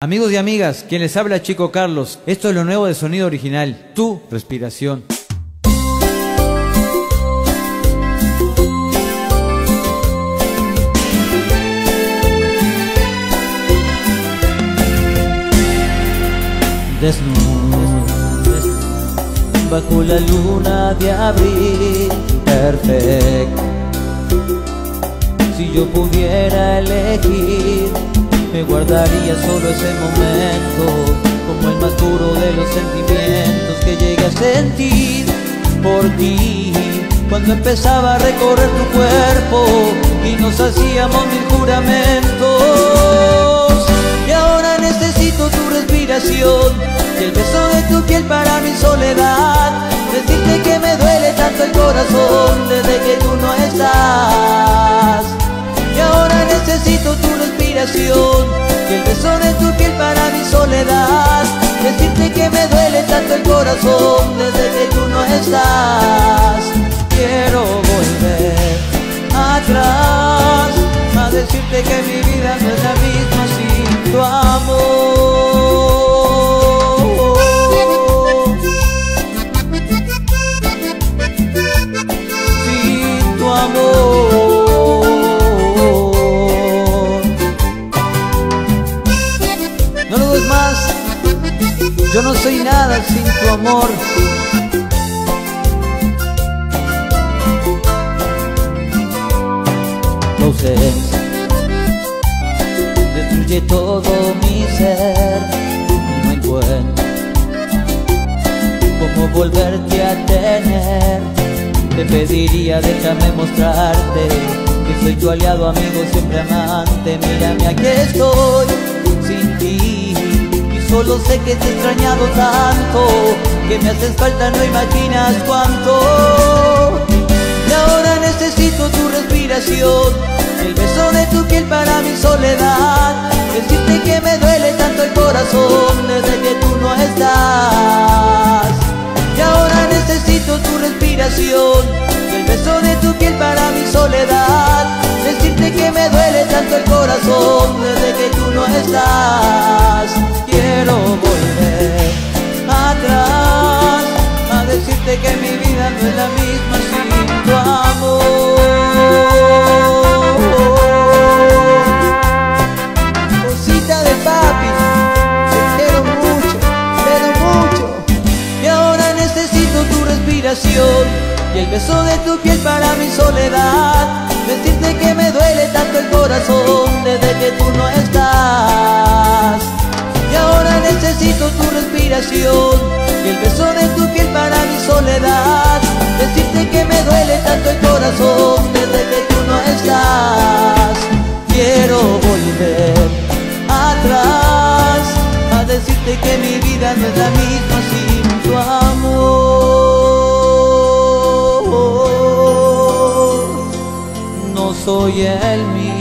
Amigos y amigas, quien les habla Chico Carlos. Esto es lo nuevo de Sonido Original, Tu Respiración. Desnudo bajo la luna de abril, perfecto. Si yo pudiera elegir, me guardaría solo ese momento, como el más puro de los sentimientos que llegué a sentir por ti, cuando empezaba a recorrer tu cuerpo y nos hacíamos mil juramentos. Y ahora necesito tu respiración y el beso de tu piel para mi soledad. Decirte que me duele tanto el corazón desde que tú no estás. Y ahora necesito tu respiración y el beso de tu piel para mi soledad. Decirte que me duele tanto el corazón desde que tú no estás. Quiero volver atrás a decirte que mi vida no es la misma sin tu amor. Sin tu amor. No lo dudes más, yo no soy nada sin tu amor. Tu ausencia destruye todo mi ser. No encuentro cómo volverte a tener. Te pediría, déjame mostrarte que soy tu aliado, amigo, siempre amante. Mírame, aquí estoy sin ti y solo sé que te he extrañado tanto, que me haces falta, no imaginas cuánto. Y ahora necesito tu respiración, el beso de tu piel para mi soledad. Decirte que me duele tanto el corazón desde que tú no estás. Y ahora necesito tu respiración y el beso de tu piel para mi soledad. Decirte que me duele tanto el corazón desde que tú no estás. Quiero volver atrás a decirte que mi vida no es la misma sin tu amor. Cosita de papi, te quiero mucho, pero mucho. Y ahora necesito tu respiración y el beso de tu piel para mi soledad. Decirte que me duele tanto el corazón desde que tú no estás. Y ahora necesito tu respiración y el beso de tu piel para mi soledad. Decirte que me duele tanto el corazón desde que tú no estás. Quiero volver atrás a decirte que mi vida no es la misma sin tu amor. No soy el mismo.